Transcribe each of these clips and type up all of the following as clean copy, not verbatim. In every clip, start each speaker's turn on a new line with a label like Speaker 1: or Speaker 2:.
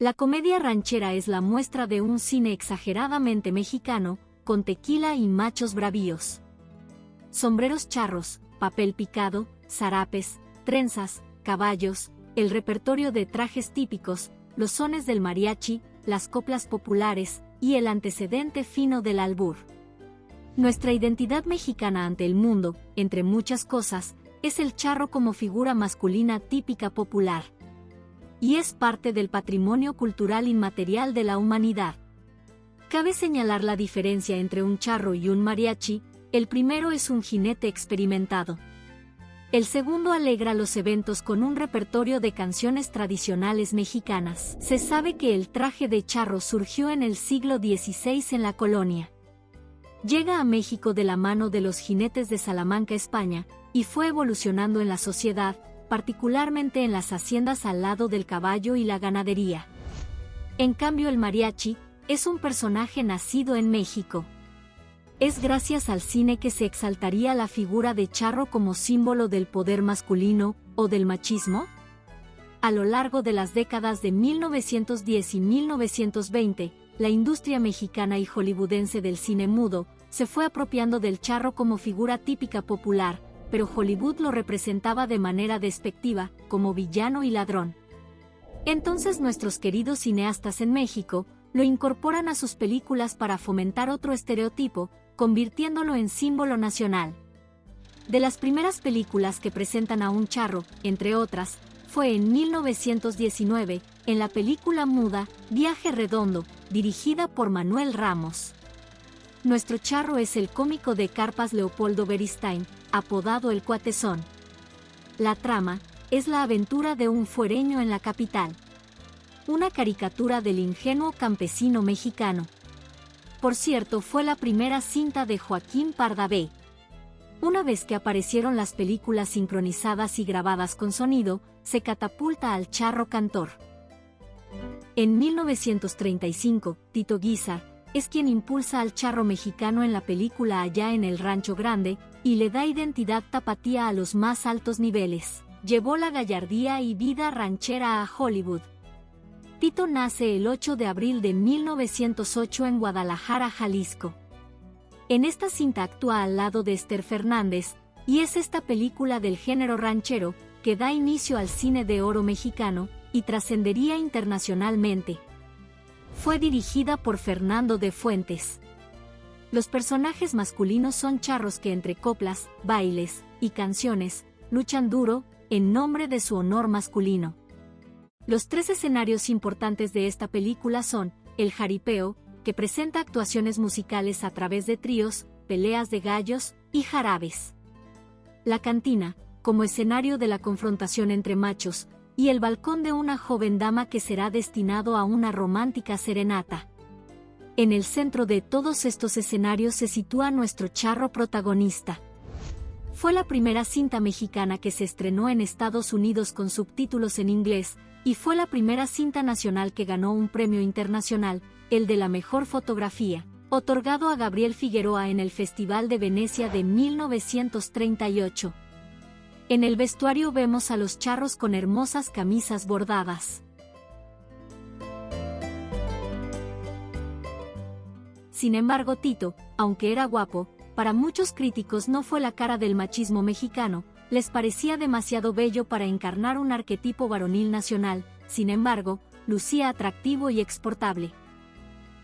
Speaker 1: La comedia ranchera es la muestra de un cine exageradamente mexicano, con tequila y machos bravíos. Sombreros charros, papel picado, zarapes, trenzas, caballos, el repertorio de trajes típicos, los sones del mariachi, las coplas populares y el antecedente fino del albur. Nuestra identidad mexicana ante el mundo, entre muchas cosas, es el charro como figura masculina típica popular. Y es parte del patrimonio cultural inmaterial de la humanidad. Cabe señalar la diferencia entre un charro y un mariachi. El primero es un jinete experimentado. El segundo alegra los eventos con un repertorio de canciones tradicionales mexicanas. Se sabe que el traje de charro surgió en el siglo XVI en la colonia. Llega a México de la mano de los jinetes de Salamanca, España, y fue evolucionando en la sociedad, particularmente en las haciendas al lado del caballo y la ganadería. En cambio, el mariachi es un personaje nacido en México. Es gracias al cine que se exaltaría la figura de charro como símbolo del poder masculino o del machismo. A lo largo de las décadas de 1910 y 1920, la industria mexicana y hollywoodense del cine mudo se fue apropiando del charro como figura típica popular, pero Hollywood lo representaba de manera despectiva, como villano y ladrón. Entonces nuestros queridos cineastas en México lo incorporan a sus películas para fomentar otro estereotipo, convirtiéndolo en símbolo nacional. De las primeras películas que presentan a un charro, entre otras, fue en 1919, en la película muda Viaje Redondo, dirigida por Manuel Ramos. Nuestro charro es el cómico de carpas Leopoldo Beristain, apodado el Cuatezón. La trama es la aventura de un fuereño en la capital. Una caricatura del ingenuo campesino mexicano. Por cierto, fue la primera cinta de Joaquín Pardavé. Una vez que aparecieron las películas sincronizadas y grabadas con sonido, se catapulta al charro cantor. En 1935, Tito Guizar es quien impulsa al charro mexicano en la película Allá en el Rancho Grande, y le da identidad tapatía a los más altos niveles. Llevó la gallardía y vida ranchera a Hollywood. Tito nace el 8 de abril de 1908 en Guadalajara, Jalisco. En esta cinta actúa al lado de Esther Fernández, y es esta película del género ranchero que da inicio al cine de oro mexicano y trascendería internacionalmente. Fue dirigida por Fernando de Fuentes. Los personajes masculinos son charros que entre coplas, bailes y canciones luchan duro en nombre de su honor masculino. Los tres escenarios importantes de esta película son el jaripeo, que presenta actuaciones musicales a través de tríos, peleas de gallos y jarabes. La cantina, como escenario de la confrontación entre machos, y el balcón de una joven dama que será destinado a una romántica serenata. En el centro de todos estos escenarios se sitúa nuestro charro protagonista. Fue la primera cinta mexicana que se estrenó en Estados Unidos con subtítulos en inglés, y fue la primera cinta nacional que ganó un premio internacional, el de la mejor fotografía, otorgado a Gabriel Figueroa en el Festival de Venecia de 1938. En el vestuario vemos a los charros con hermosas camisas bordadas. Sin embargo, Tito, aunque era guapo, para muchos críticos no fue la cara del machismo mexicano, les parecía demasiado bello para encarnar un arquetipo varonil nacional. Sin embargo, lucía atractivo y exportable.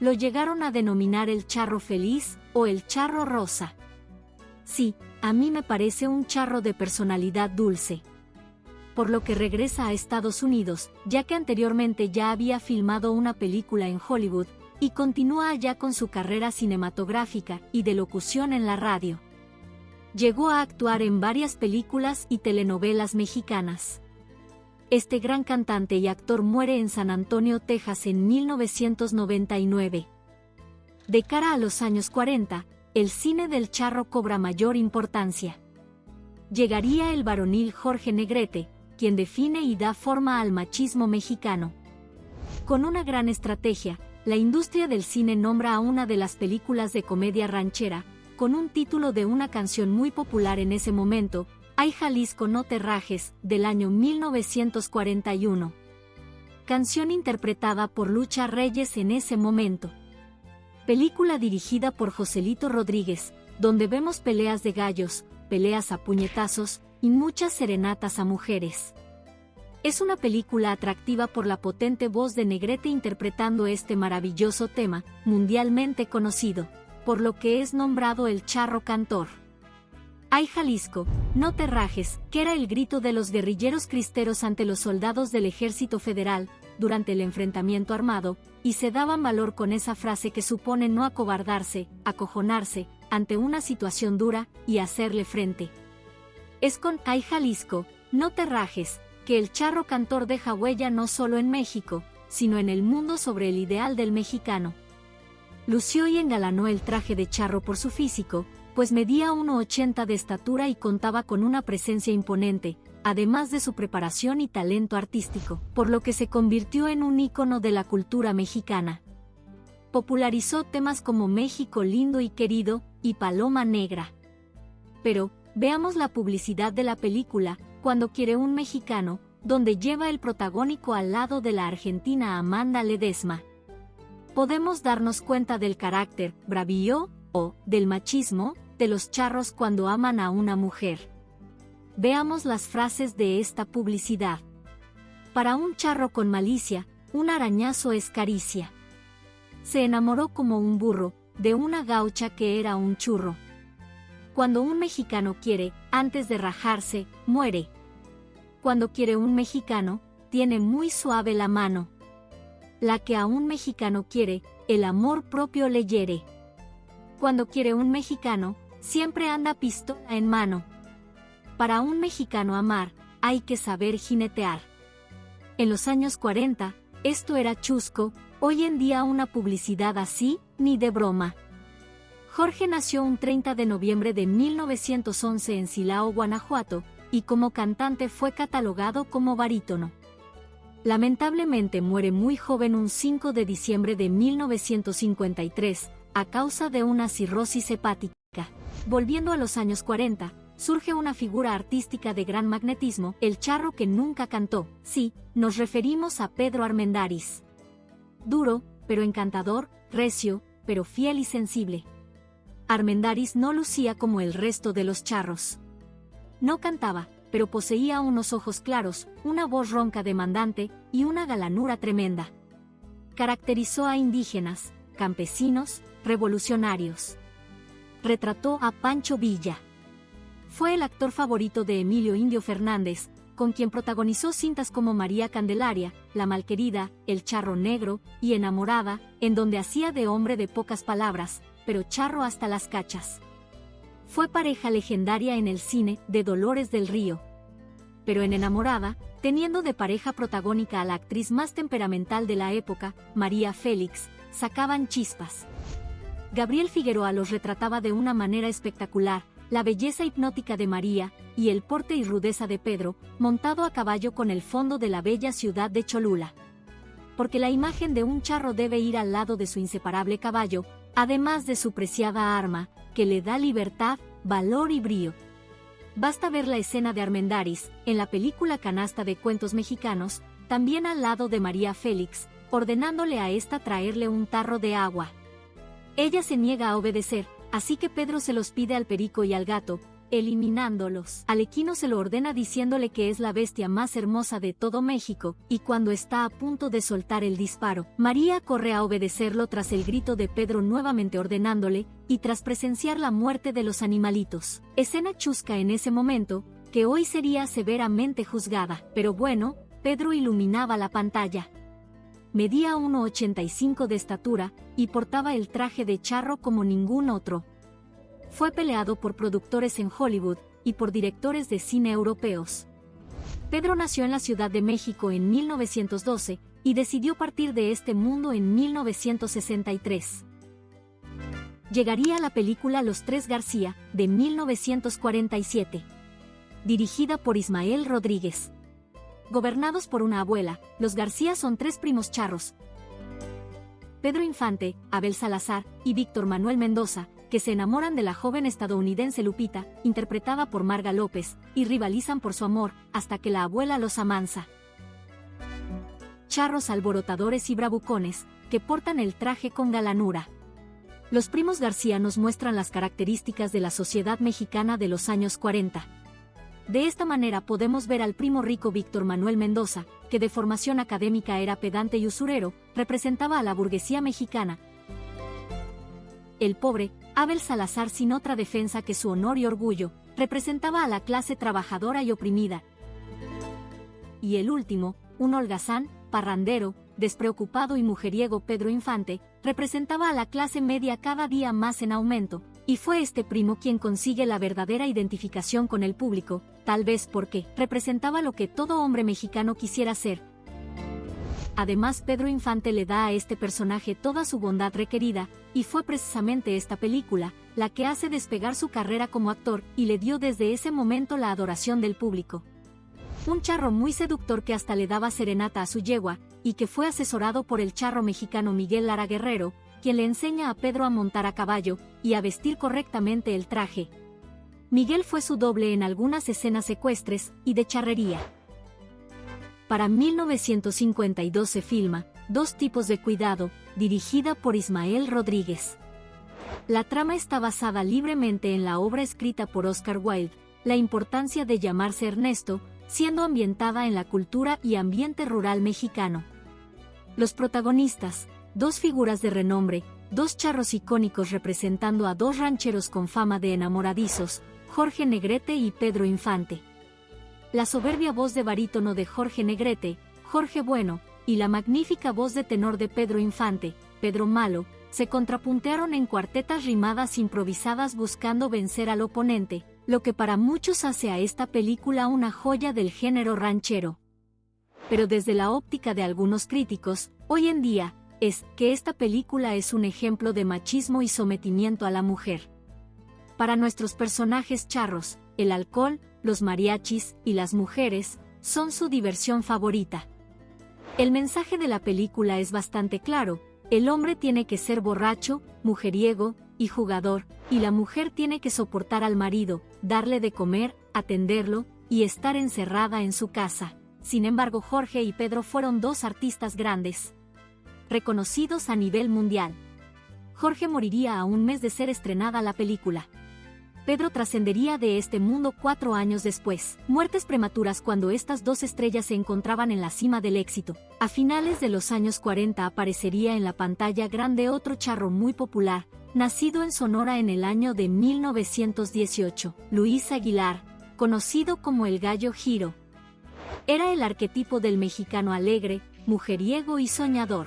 Speaker 1: Lo llegaron a denominar el charro feliz o el charro rosa. Sí, a mí me parece un charro de personalidad dulce. Por lo que regresa a Estados Unidos, ya que anteriormente ya había filmado una película en Hollywood, y continúa allá con su carrera cinematográfica y de locución en la radio. Llegó a actuar en varias películas y telenovelas mexicanas. Este gran cantante y actor muere en San Antonio, Texas en 1999. De cara a los años 40, el cine del charro cobra mayor importancia. Llegaría el varonil Jorge Negrete, quien define y da forma al machismo mexicano. Con una gran estrategia, la industria del cine nombra a una de las películas de comedia ranchera, con un título de una canción muy popular en ese momento, Ay Jalisco no te rajes, del año 1941. canción interpretada por Lucha Reyes en ese momento. Película dirigida por Joselito Rodríguez, donde vemos peleas de gallos, peleas a puñetazos y muchas serenatas a mujeres. Es una película atractiva por la potente voz de Negrete interpretando este maravilloso tema, mundialmente conocido, por lo que es nombrado el charro cantor. ¡Ay Jalisco, no te rajes!, que era el grito de los guerrilleros cristeros ante los soldados del Ejército Federal, durante el enfrentamiento armado, y se daban valor con esa frase que supone no acobardarse, acojonarse, ante una situación dura, y hacerle frente. Es con ¡Ay Jalisco, no te rajes!, que el charro cantor deja huella no solo en México, sino en el mundo sobre el ideal del mexicano. Lució y engalanó el traje de charro por su físico, pues medía 1,80 de estatura y contaba con una presencia imponente, además de su preparación y talento artístico, por lo que se convirtió en un ícono de la cultura mexicana. Popularizó temas como México lindo y querido, y Paloma Negra. Pero, veamos la publicidad de la película, Cuando quiere un mexicano, donde lleva el protagónico al lado de la argentina Amanda Ledesma. Podemos darnos cuenta del carácter bravío, o del machismo, de los charros cuando aman a una mujer. Veamos las frases de esta publicidad. Para un charro con malicia, un arañazo es caricia. Se enamoró como un burro, de una gaucha que era un churro. Cuando un mexicano quiere, antes de rajarse, muere. Cuando quiere un mexicano, tiene muy suave la mano. La que a un mexicano quiere, el amor propio le hiere. Cuando quiere un mexicano, siempre anda pistola en mano. Para un mexicano amar, hay que saber jinetear. En los años 40, esto era chusco, hoy en día una publicidad así, ni de broma. Jorge nació un 30 de noviembre de 1911 en Silao, Guanajuato, y como cantante fue catalogado como barítono. Lamentablemente muere muy joven un 5 de diciembre de 1953, a causa de una cirrosis hepática. Volviendo a los años 40, surge una figura artística de gran magnetismo, el charro que nunca cantó. Sí, nos referimos a Pedro Armendáriz. Duro, pero encantador, recio, pero fiel y sensible. Armendáriz no lucía como el resto de los charros. No cantaba, pero poseía unos ojos claros, una voz ronca demandante y una galanura tremenda. Caracterizó a indígenas, campesinos, revolucionarios. Retrató a Pancho Villa. Fue el actor favorito de Emilio Indio Fernández, con quien protagonizó cintas como María Candelaria, La Malquerida, El Charro Negro y Enamorada, en donde hacía de hombre de pocas palabras, pero charro hasta las cachas. Fue pareja legendaria en el cine de Dolores del Río. Pero en Enamorada, teniendo de pareja protagónica a la actriz más temperamental de la época, María Félix, sacaban chispas. Gabriel Figueroa los retrataba de una manera espectacular, la belleza hipnótica de María, y el porte y rudeza de Pedro, montado a caballo con el fondo de la bella ciudad de Cholula. Porque la imagen de un charro debe ir al lado de su inseparable caballo, además de su preciada arma, que le da libertad, valor y brío. Basta ver la escena de Armendáriz, en la película Canasta de Cuentos Mexicanos, también al lado de María Félix, ordenándole a esta traerle un tarro de agua. Ella se niega a obedecer, así que Pedro se los pide al perico y al gato, eliminándolos. Alequino se lo ordena diciéndole que es la bestia más hermosa de todo México, y cuando está a punto de soltar el disparo, María corre a obedecerlo tras el grito de Pedro nuevamente ordenándole, y tras presenciar la muerte de los animalitos. Escena chusca en ese momento, que hoy sería severamente juzgada, pero bueno, Pedro iluminaba la pantalla. Medía 1,85 de estatura, y portaba el traje de charro como ningún otro. Fue peleado por productores en Hollywood y por directores de cine europeos. Pedro nació en la Ciudad de México en 1912 y decidió partir de este mundo en 1963. Llegaría la película Los Tres García, de 1947. Dirigida por Ismael Rodríguez. Gobernados por una abuela, los García son tres primos charros: Pedro Infante, Abel Salazar y Víctor Manuel Mendoza, que se enamoran de la joven estadounidense Lupita, interpretada por Marga López, y rivalizan por su amor, hasta que la abuela los amansa. charros alborotadores y bravucones, que portan el traje con galanura. Los primos García nos muestran las características de la sociedad mexicana de los años 40. De esta manera podemos ver al primo rico Víctor Manuel Mendoza, que de formación académica era pedante y usurero, representaba a la burguesía mexicana. El pobre, Abel Salazar, sin otra defensa que su honor y orgullo, representaba a la clase trabajadora y oprimida. Y el último, un holgazán, parrandero, despreocupado y mujeriego Pedro Infante, representaba a la clase media cada día más en aumento, y fue este primo quien consigue la verdadera identificación con el público, tal vez porque representaba lo que todo hombre mexicano quisiera ser. Además, Pedro Infante le da a este personaje toda su bondad requerida, y fue precisamente esta película la que hace despegar su carrera como actor y le dio desde ese momento la adoración del público. Un charro muy seductor que hasta le daba serenata a su yegua, y que fue asesorado por el charro mexicano Miguel Lara Guerrero, quien le enseña a Pedro a montar a caballo y a vestir correctamente el traje. Miguel fue su doble en algunas escenas ecuestres y de charrería. Para 1952 se filma Dos tipos de cuidado, dirigida por Ismael Rodríguez. La trama está basada libremente en la obra escrita por Oscar Wilde, La importancia de llamarse Ernesto, siendo ambientada en la cultura y ambiente rural mexicano. Los protagonistas, dos figuras de renombre, dos charros icónicos representando a dos rancheros con fama de enamoradizos, Jorge Negrete y Pedro Infante. La soberbia voz de barítono de Jorge Negrete, Jorge Bueno, y la magnífica voz de tenor de Pedro Infante, Pedro Malo, se contrapuntearon en cuartetas rimadas improvisadas buscando vencer al oponente, lo que para muchos hace a esta película una joya del género ranchero. Pero desde la óptica de algunos críticos, hoy en día, es que esta película es un ejemplo de machismo y sometimiento a la mujer. Para nuestros personajes charros, el alcohol, los mariachis y las mujeres son su diversión favorita. El mensaje de la película es bastante claro: el hombre tiene que ser borracho, mujeriego y jugador, y la mujer tiene que soportar al marido, darle de comer, atenderlo y estar encerrada en su casa. Sin embargo, Jorge y Pedro fueron dos artistas grandes, reconocidos a nivel mundial. Jorge moriría a un mes de ser estrenada la película. Pedro trascendería de este mundo 4 años después. Muertes prematuras cuando estas dos estrellas se encontraban en la cima del éxito. A finales de los años 40 aparecería en la pantalla grande otro charro muy popular, nacido en Sonora en el año de 1918, Luis Aguilar, conocido como el Gallo Giro. Era el arquetipo del mexicano alegre, mujeriego y soñador.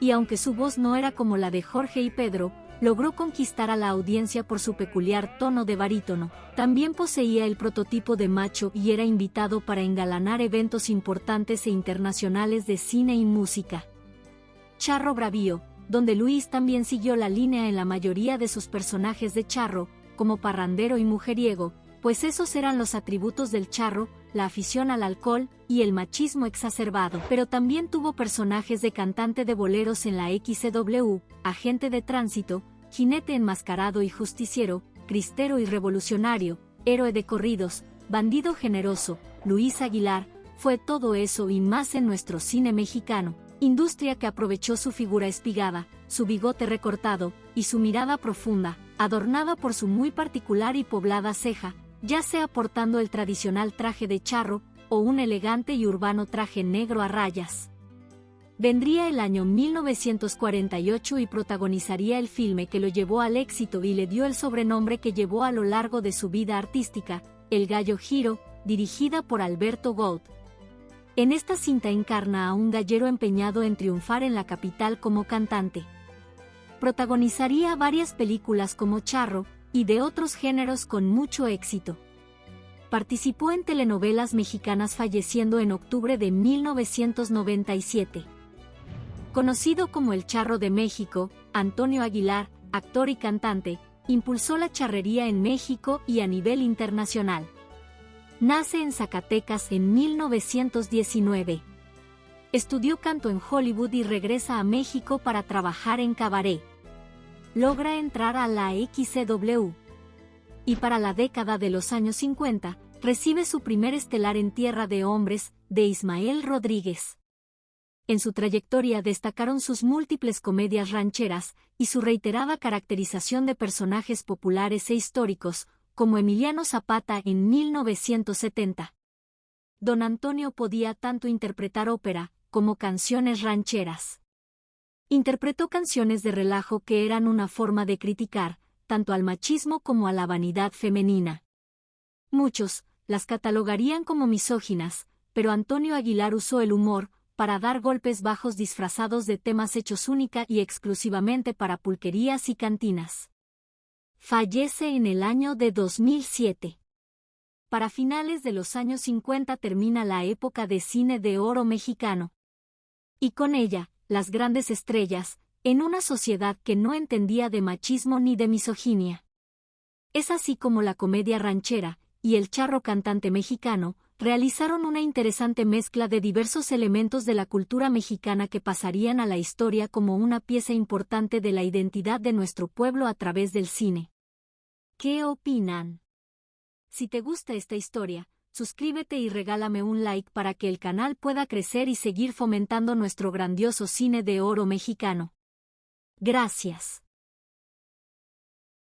Speaker 1: Y aunque su voz no era como la de Jorge y Pedro, logró conquistar a la audiencia por su peculiar tono de barítono. También poseía el prototipo de macho y era invitado para engalanar eventos importantes e internacionales de cine y música. Charro Bravío, donde Luis también siguió la línea en la mayoría de sus personajes de charro, como parrandero y mujeriego, pues esos eran los atributos del charro, la afición al alcohol y el machismo exacerbado. Pero también tuvo personajes de cantante de boleros en la XCW, agente de tránsito, jinete enmascarado y justiciero, cristero y revolucionario, héroe de corridos, bandido generoso. Luis Aguilar fue todo eso y más en nuestro cine mexicano, industria que aprovechó su figura espigada, su bigote recortado y su mirada profunda, adornada por su muy particular y poblada ceja, ya sea portando el tradicional traje de charro o un elegante y urbano traje negro a rayas. Vendría el año 1948 y protagonizaría el filme que lo llevó al éxito y le dio el sobrenombre que llevó a lo largo de su vida artística, El Gallo Giro, dirigida por Alberto Gold. En esta cinta encarna a un gallero empeñado en triunfar en la capital como cantante. Protagonizaría varias películas como charro, y de otros géneros con mucho éxito. Participó en telenovelas mexicanas falleciendo en octubre de 1997. Conocido como el Charro de México, Antonio Aguilar, actor y cantante, impulsó la charrería en México y a nivel internacional. Nace en Zacatecas en 1919. Estudió canto en Hollywood y regresa a México para trabajar en cabaret. Logra entrar a la XCW. Y para la década de los años 50, recibe su primer estelar en Tierra de Hombres, de Ismael Rodríguez. En su trayectoria destacaron sus múltiples comedias rancheras y su reiterada caracterización de personajes populares e históricos, como Emiliano Zapata en 1970. Don Antonio podía tanto interpretar ópera como canciones rancheras. Interpretó canciones de relajo que eran una forma de criticar, tanto al machismo como a la vanidad femenina. Muchos las catalogarían como misóginas, pero Antonio Aguilar usó el humor para dar golpes bajos disfrazados de temas hechos única y exclusivamente para pulquerías y cantinas. Fallece en el año de 2007. Para finales de los años 50 termina la época de cine de oro mexicano. Y con ella, las grandes estrellas, en una sociedad que no entendía de machismo ni de misoginia. Es así como la comedia ranchera y el charro cantante mexicano realizaron una interesante mezcla de diversos elementos de la cultura mexicana que pasarían a la historia como una pieza importante de la identidad de nuestro pueblo a través del cine. ¿Qué opinan? Si te gusta esta historia, suscríbete y regálame un like para que el canal pueda crecer y seguir fomentando nuestro grandioso cine de oro mexicano. Gracias.